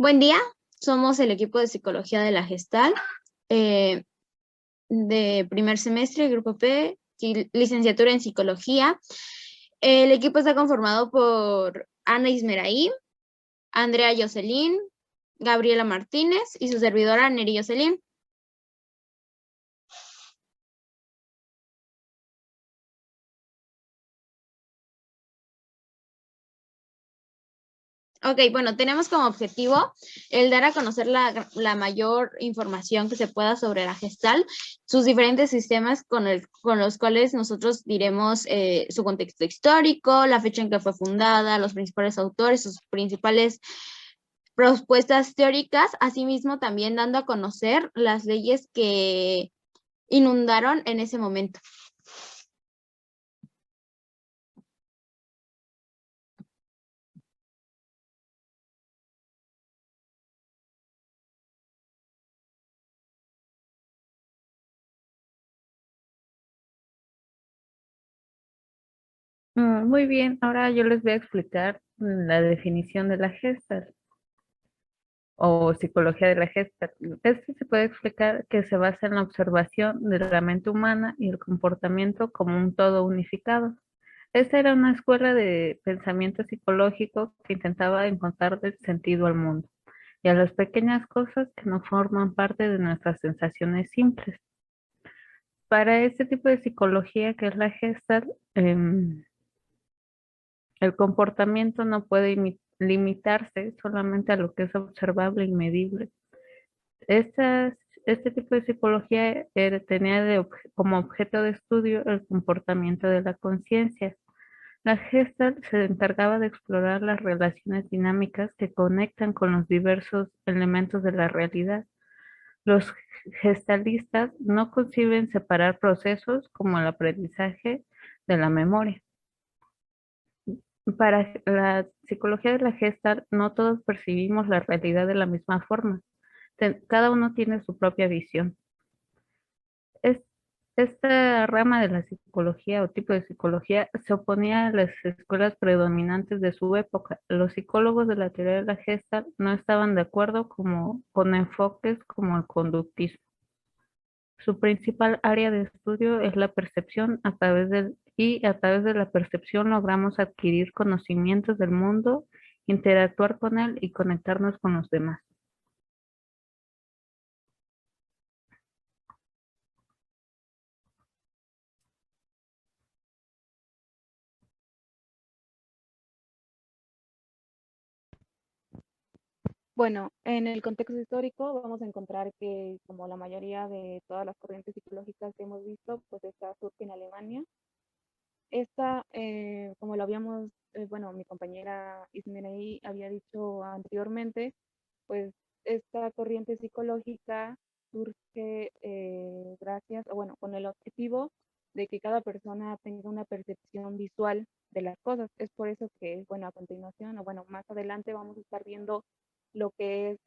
Buen día, somos el equipo de psicología de la Gestal, eh, de primer semestre, grupo P, licenciatura en psicología. El equipo está conformado por Ana Ismeraí, Andrea Jocelyn, Gabriela Martínez y su servidora Neri Jocelyn. Ok, bueno, tenemos como objetivo el dar a conocer la mayor información que se pueda sobre la Gestal, sus diferentes sistemas con los cuales nosotros diremos su contexto histórico, la fecha en que fue fundada, los principales autores, sus principales propuestas teóricas, asimismo también dando a conocer las leyes que inundaron en ese momento. Muy bien, ahora yo les voy a explicar la definición de la Gestalt o psicología de la Gestalt. Esto se puede explicar que se basa en la observación de la mente humana y el comportamiento como un todo unificado. Esta era una escuela de pensamiento psicológico que intentaba encontrar el sentido al mundo y a las pequeñas cosas que no forman parte de nuestras sensaciones simples. Para este tipo de psicología que es la Gestalt, el comportamiento no puede limitarse solamente a lo que es observable y medible. Este tipo de psicología tenía como objeto de estudio el comportamiento de la conciencia. La Gestalt se encargaba de explorar las relaciones dinámicas que conectan con los diversos elementos de la realidad. Los gestalistas no conciben separar procesos como el aprendizaje de la memoria. Para la psicología de la Gestalt, no todos percibimos la realidad de la misma forma. Cada uno tiene su propia visión. Es- Esta rama de la psicología o tipo de psicología se oponía a las escuelas predominantes de su época. Los psicólogos de la teoría de la Gestalt no estaban de acuerdo con enfoques como el conductismo. Su principal área de estudio es la percepción y a través de la percepción logramos adquirir conocimientos del mundo, interactuar con él y conectarnos con los demás. Bueno, en el contexto histórico vamos a encontrar que como la mayoría de todas las corrientes psicológicas que hemos visto, pues esta surge en Alemania. Esta, como lo habíamos, bueno, mi compañera Ismeraí había dicho anteriormente, pues esta corriente psicológica surge gracias, o bueno, con el objetivo de que cada persona tenga una percepción visual de las cosas. Es por eso que, bueno, a continuación, o bueno, más adelante vamos a estar viendo lo que es,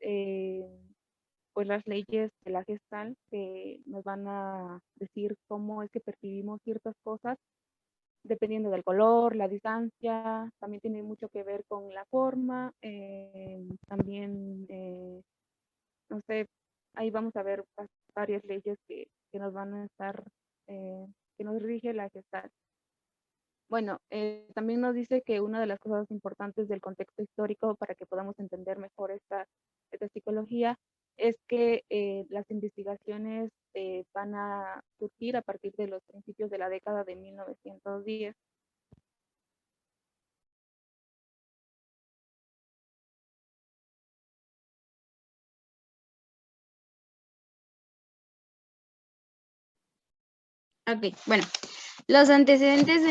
pues las leyes de la Gestalt que nos van a decir cómo es que percibimos ciertas cosas dependiendo del color, la distancia, también tiene mucho que ver con la forma, también, no sé, ahí vamos a ver varias leyes que nos van a estar, que nos rige la Gestalt. Bueno, también nos dice que una de las cosas importantes del contexto histórico para que podamos entender mejor esta psicología es que las investigaciones van a surgir a partir de los principios de la década de 1910. Ok, bueno, los antecedentes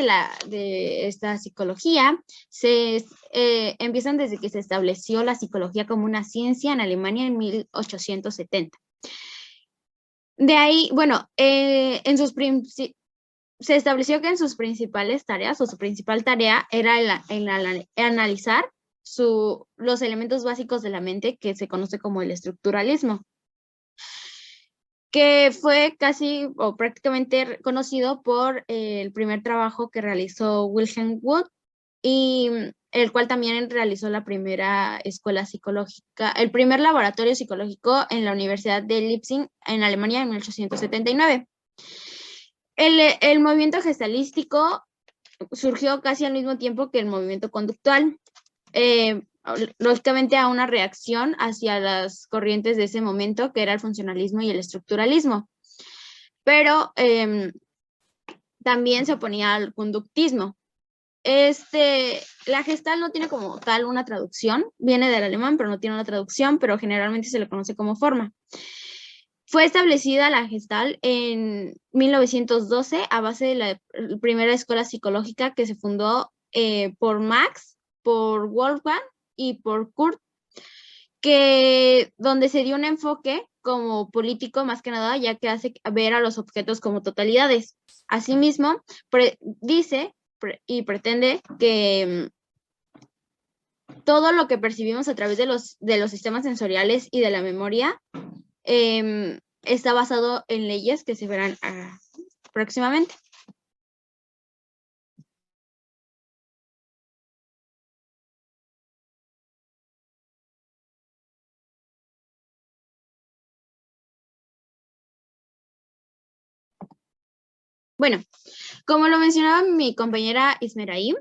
de esta psicología empiezan desde que se estableció la psicología como una ciencia en Alemania en 1870. De ahí, bueno, se estableció que en sus principales tareas, o su principal tarea era analizar los elementos básicos de la mente, que se conoce como el estructuralismo, que fue casi o prácticamente conocido por el primer trabajo que realizó Wilhelm Wundt. Y el cual también realizó la primera escuela psicológica, el primer laboratorio psicológico en la Universidad de Leipzig, en Alemania, en 1879. El movimiento gestalístico surgió casi al mismo tiempo que el movimiento conductual, lógicamente a una reacción hacia las corrientes de ese momento, que era el funcionalismo y el estructuralismo. Pero también se oponía al conductismo. La Gestalt no tiene como tal una traducción, viene del alemán, pero no tiene una traducción, pero generalmente se le conoce como forma. Fue establecida la Gestalt en 1912 a base de la primera escuela psicológica que se fundó por Max, por Wolfgang y por Kurt, donde se dio un enfoque como político más que nada, ya que hace ver a los objetos como totalidades. Asimismo, dice y pretende que todo lo que percibimos a través de los sistemas sensoriales y de la memoria está basado en leyes que se verán próximamente. Bueno, como lo mencionaba mi compañera Ismeraí,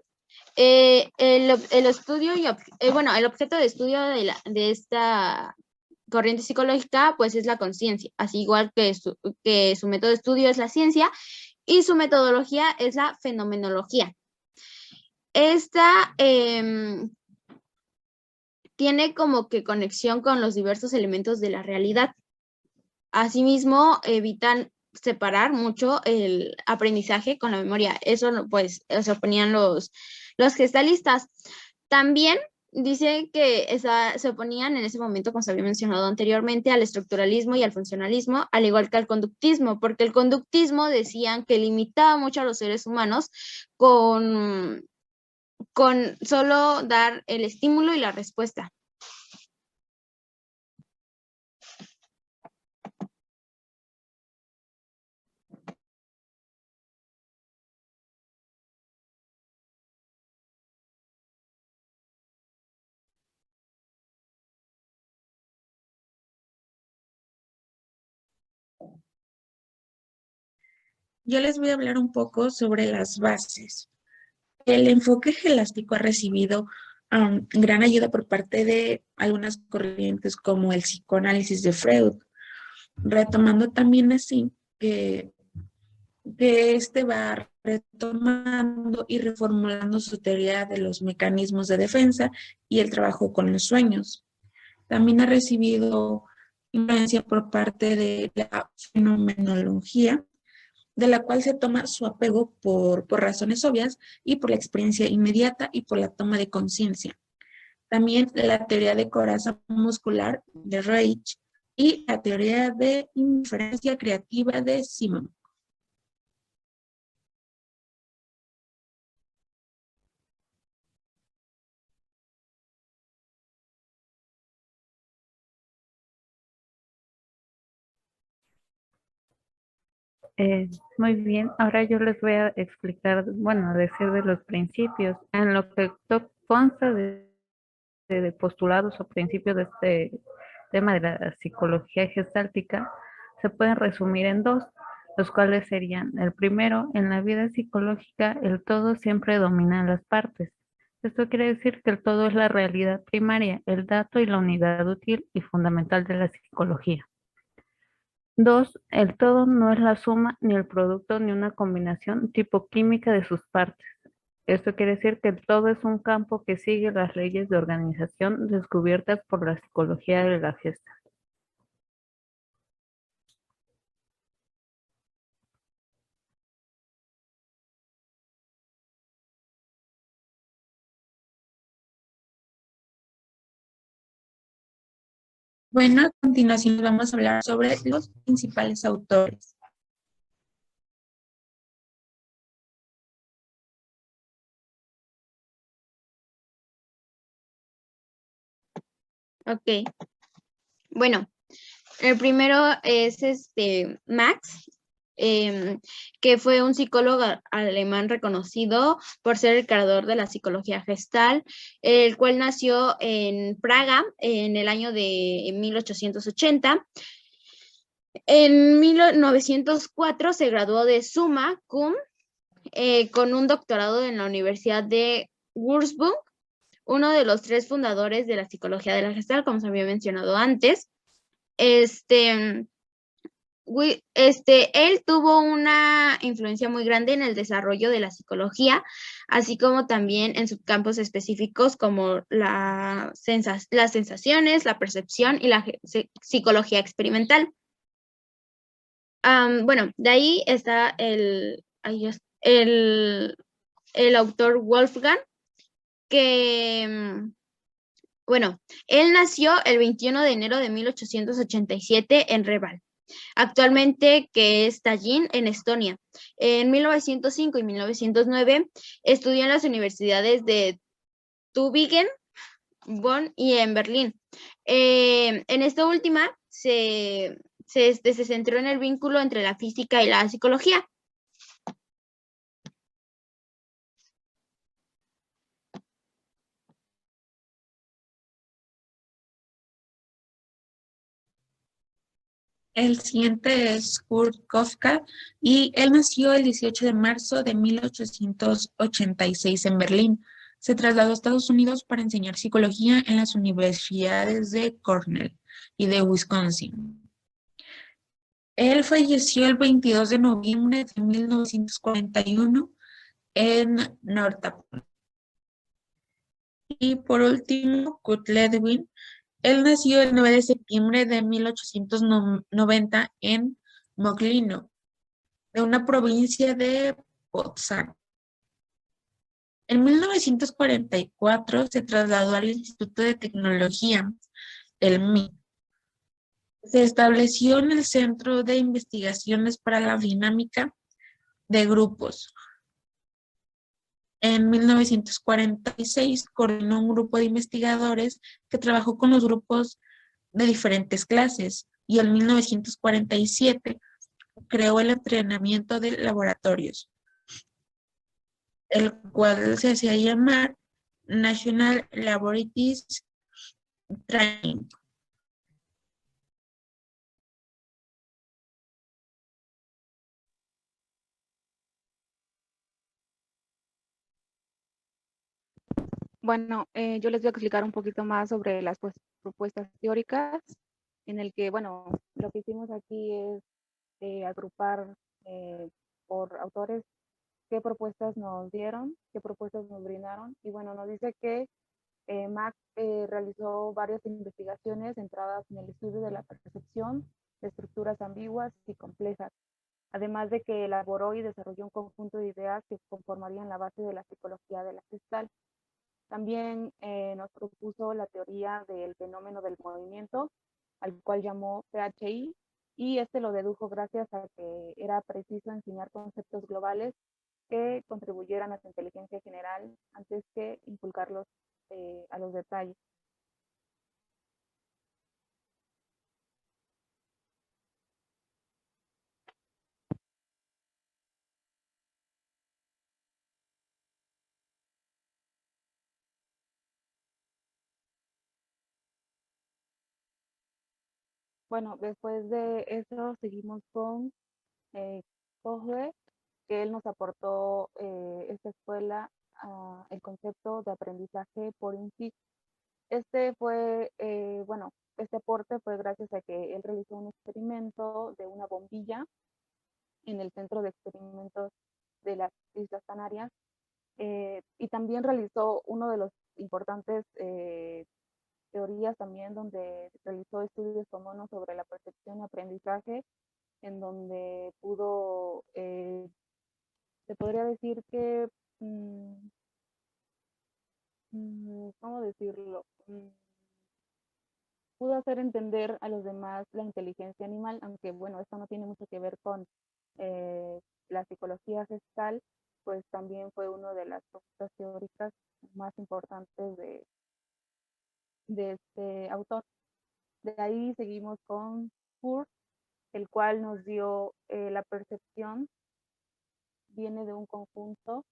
el estudio y el objeto de estudio de esta corriente psicológica pues es la conciencia, así igual que su método de estudio es la ciencia y su metodología es la fenomenología. Esta tiene como que conexión con los diversos elementos de la realidad. Asimismo, evitan separar mucho el aprendizaje con la memoria. Eso pues se oponían los gestalistas. También dice que se oponían en ese momento, como se había mencionado anteriormente, al estructuralismo y al funcionalismo, al igual que al conductismo, porque el conductismo decían que limitaba mucho a los seres humanos con solo dar el estímulo y la respuesta. Yo les voy a hablar un poco sobre las bases. El enfoque gelástico ha recibido gran ayuda por parte de algunas corrientes como el psicoanálisis de Freud, retomando también así que este va retomando y reformulando su teoría de los mecanismos de defensa y el trabajo con los sueños. También ha recibido influencia por parte de la fenomenología, de la cual se toma su apego por razones obvias y por la experiencia inmediata y por la toma de conciencia. También la teoría de coraza muscular de Reich y la teoría de inferencia creativa de Simon. Muy bien, ahora yo les voy a explicar, bueno, decir de los principios. En lo que consta de postulados o principios de este tema de la psicología gestáltica, se pueden resumir en dos, los cuales serían: el primero, en la vida psicológica, el todo siempre domina a las partes. Esto quiere decir que el todo es la realidad primaria, el dato y la unidad útil y fundamental de la psicología. Dos, el todo no es la suma ni el producto ni una combinación tipo química de sus partes. Esto quiere decir que el todo es un campo que sigue las leyes de organización descubiertas por la psicología de la Gestalt. Bueno, a continuación vamos a hablar sobre los principales autores. Ok. Bueno, el primero es Max. que fue un psicólogo alemán reconocido por ser el creador de la psicología gestal, el cual nació en Praga en el año de 1880. En 1904 se graduó de summa cum con un doctorado en la Universidad de Würzburg, uno de los 3 fundadores de la psicología de la Gestalt, como se había mencionado antes. Él tuvo una influencia muy grande en el desarrollo de la psicología, así como también en subcampos específicos como las sensaciones, la percepción y la psicología experimental. Bueno, de ahí está el autor Wolfgang, que, bueno, él nació el 21 de enero de 1887 en Reval, actualmente que es Tallinn, en Estonia. En 1905 y 1909 estudió en las universidades de Tübingen, Bonn y en Berlín. En esta última se centró en el vínculo entre la física y la psicología. El siguiente es Kurt Kafka y él nació el 18 de marzo de 1886 en Berlín. Se trasladó a Estados Unidos para enseñar psicología en las universidades de Cornell y de Wisconsin. Él falleció el 22 de noviembre de 1941 en Northampton. Y por último, Kurt Ledwin. Él nació el 9 de septiembre de 1890 en Moklino, de una provincia de Potsdam. En 1944 se trasladó al Instituto de Tecnología, el MIT. Se estableció en el Centro de Investigaciones para la Dinámica de Grupos. En 1946 coordinó un grupo de investigadores que trabajó con los grupos de diferentes clases y en 1947 creó el entrenamiento de laboratorios, el cual se hacía llamar National Laboratories Training. Bueno, yo les voy a explicar un poquito más sobre las propuestas teóricas, en el que, bueno, lo que hicimos aquí es agrupar por autores qué propuestas nos dieron, qué propuestas nos brindaron. Y bueno, nos dice que Max realizó varias investigaciones centradas en el estudio de la percepción de estructuras ambiguas y complejas, además de que elaboró y desarrolló un conjunto de ideas que conformarían la base de la psicología de la Gestalt. También nos propuso la teoría del fenómeno del movimiento, al cual llamó PHI, y este lo dedujo gracias a que era preciso enseñar conceptos globales que contribuyeran a su inteligencia general antes que inculcarlos a los detalles. Bueno, después de eso seguimos con Kohler, que él nos aportó esta escuela el concepto de aprendizaje por insight. Este fue, bueno, este aporte fue gracias a que él realizó un experimento de una bombilla en el centro de experimentos de las Islas Canarias y también realizó uno de los importantes teorías también donde realizó estudios con monos sobre la percepción y aprendizaje, en donde pudo, se podría decir que, ¿cómo decirlo? Pudo hacer entender a los demás la inteligencia animal, aunque bueno, esto no tiene mucho que ver con la psicología gestal, pues también fue una de las propuestas teóricas más importantes de este autor. De ahí seguimos con Kurt, el cual nos dio la percepción, viene de un conjunto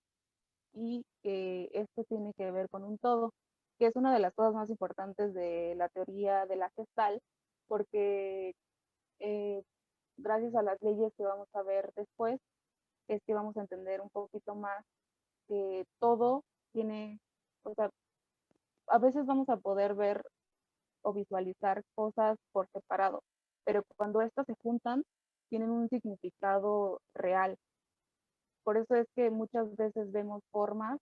y que esto tiene que ver con un todo, que es una de las cosas más importantes de la teoría de la Gestalt, porque gracias a las leyes que vamos a ver después, es que vamos a entender un poquito más que todo tiene, o sea, a veces vamos a poder ver o visualizar cosas por separado, pero cuando estas se juntan, tienen un significado real. Por eso es que muchas veces vemos formas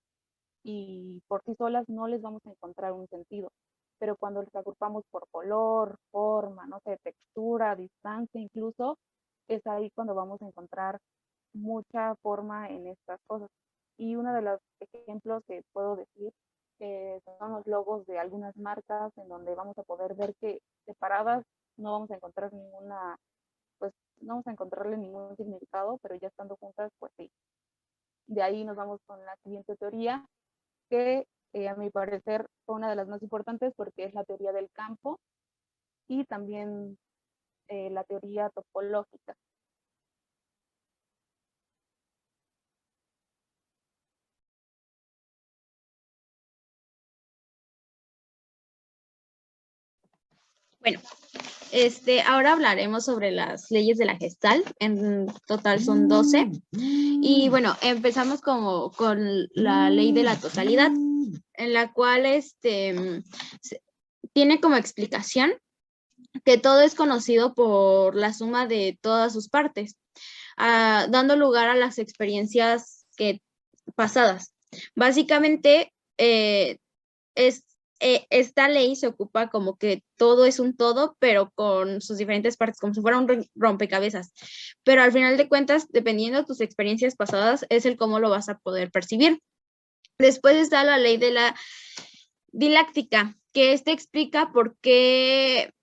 y por sí solas no les vamos a encontrar un sentido, pero cuando las agrupamos por color, forma, no sé, textura, distancia incluso, es ahí cuando vamos a encontrar mucha forma en estas cosas. Y uno de los ejemplos que puedo decir son los logos de algunas marcas en donde vamos a poder ver que separadas no vamos a encontrar ninguna, pues no vamos a encontrarle ningún significado, pero ya estando juntas, pues sí. De ahí nos vamos con la siguiente teoría, que a mi parecer fue una de las más importantes porque es la teoría del campo y también la teoría topológica. Bueno, ahora hablaremos sobre las leyes de la Gestalt. En total son 12. Y bueno, empezamos con la ley de la totalidad, en la cual tiene como explicación que todo es conocido por la suma de todas sus partes, dando lugar a las experiencias pasadas. Básicamente, esta ley se ocupa como que todo es un todo, pero con sus diferentes partes, como si fuera un rompecabezas. Pero al final de cuentas, dependiendo de tus experiencias pasadas, es el cómo lo vas a poder percibir. Después está la ley de la didáctica, que explica por qué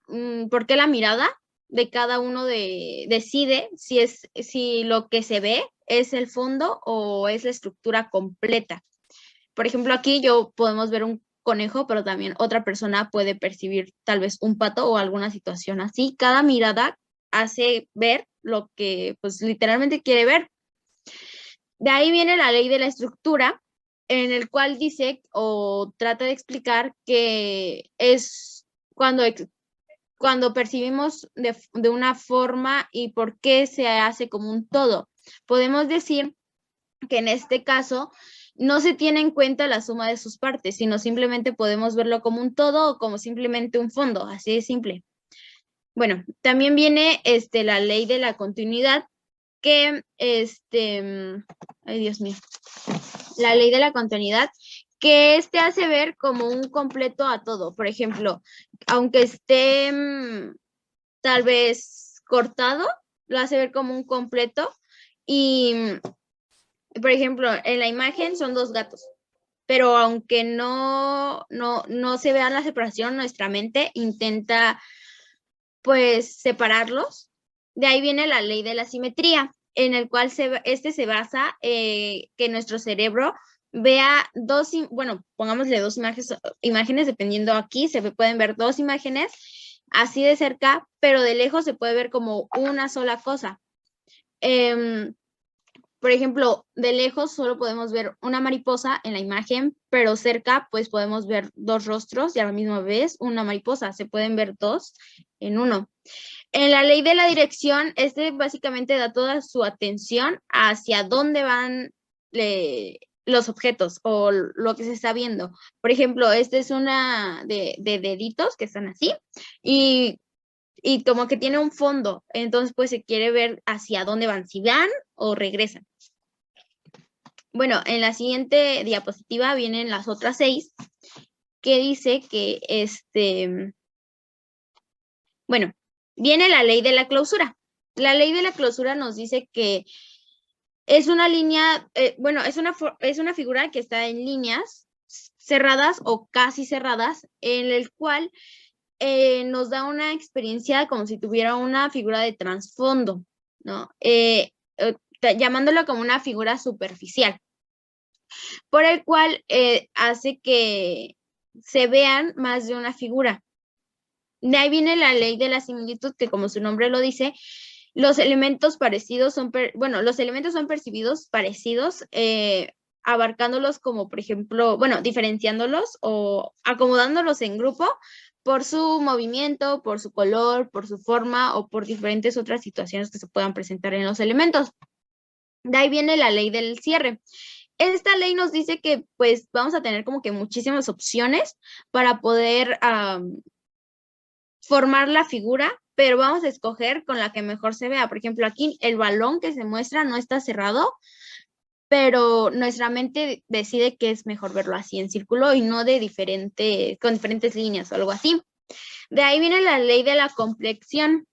la mirada de cada uno decide si lo que se ve es el fondo o es la estructura completa. Por ejemplo, aquí podemos ver un conejo, pero también otra persona puede percibir tal vez un pato o alguna situación así. Cada mirada hace ver lo que pues literalmente quiere ver. De ahí viene la ley de la estructura, en el cual dice o trata de explicar que es cuando percibimos de una forma y por qué se hace como un todo. Podemos decir que en este caso no se tiene en cuenta la suma de sus partes, sino simplemente podemos verlo como un todo o como simplemente un fondo, así de simple. Bueno, también viene la ley de la continuidad, que ay Dios mío, la ley de la continuidad, que hace ver como un completo a todo. Por ejemplo, aunque esté tal vez cortado, lo hace ver como un completo. Y, por ejemplo, en la imagen son dos gatos, pero aunque no se vea la separación, nuestra mente intenta pues separarlos. De ahí viene la ley de la simetría, en el cual se basa que nuestro cerebro vea pongámosle dos imágenes, dependiendo aquí, se pueden ver dos imágenes así de cerca, pero de lejos se puede ver como una sola cosa. Por ejemplo, de lejos solo podemos ver una mariposa en la imagen, pero cerca pues podemos ver dos rostros y a la misma vez una mariposa. Se pueden ver dos en uno. En la ley de la dirección, básicamente da toda su atención hacia dónde van los objetos o lo que se está viendo. Por ejemplo, es una de deditos que están así y como que tiene un fondo, entonces pues se quiere ver hacia dónde van, si van o regresan. Bueno, en la siguiente diapositiva vienen las otras 6, que dice que bueno, viene la ley de la clausura. La ley de la clausura nos dice que es una línea, es una figura que está en líneas cerradas o casi cerradas, en el cual nos da una experiencia como si tuviera una figura de trasfondo, ¿no? Llamándolo como una figura superficial, por el cual hace que se vean más de una figura. De ahí viene la ley de la similitud, que como su nombre lo dice, los elementos parecidos son, los elementos son percibidos parecidos, abarcándolos como, por ejemplo, diferenciándolos o acomodándolos en grupo por su movimiento, por su color, por su forma o por diferentes otras situaciones que se puedan presentar en los elementos. De ahí viene la ley del cierre. Esta ley nos dice que pues vamos a tener como que muchísimas opciones para poder formar la figura, pero vamos a escoger con la que mejor se vea. Por ejemplo, aquí el balón que se muestra no está cerrado, pero nuestra mente decide que es mejor verlo así en círculo y no con diferentes líneas o algo así. De ahí viene la ley de la compleción.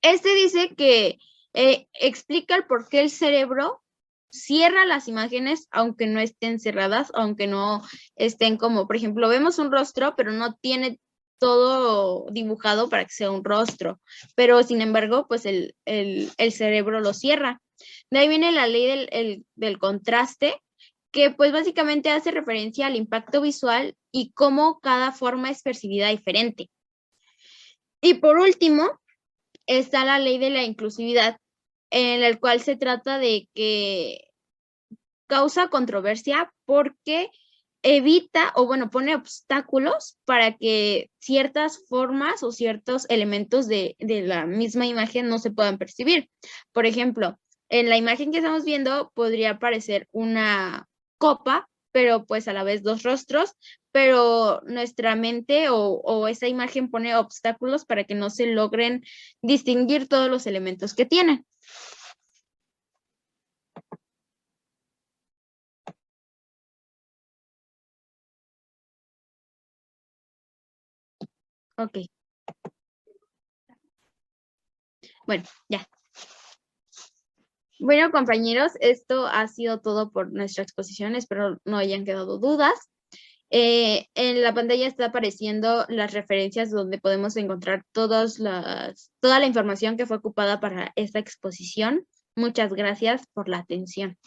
Este dice que explica el por qué el cerebro cierra las imágenes aunque no estén cerradas, aunque no estén como, por ejemplo, vemos un rostro, pero no tiene todo dibujado para que sea un rostro, pero sin embargo, pues el cerebro lo cierra. De ahí viene la ley del contraste, que pues básicamente hace referencia al impacto visual y cómo cada forma es percibida diferente. Y por último, está la ley de la inclusividad, en el cual se trata de que causa controversia porque evita pone obstáculos para que ciertas formas o ciertos elementos de la misma imagen no se puedan percibir. Por ejemplo, en la imagen que estamos viendo podría aparecer una copa, pero pues a la vez dos rostros, pero nuestra mente o esa imagen pone obstáculos para que no se logren distinguir todos los elementos que tienen. Ok. Bueno, ya. Bueno, compañeros, esto ha sido todo por nuestra exposición. Espero no hayan quedado dudas. En la pantalla está apareciendo las referencias donde podemos encontrar toda la información que fue ocupada para esta exposición. Muchas gracias por la atención.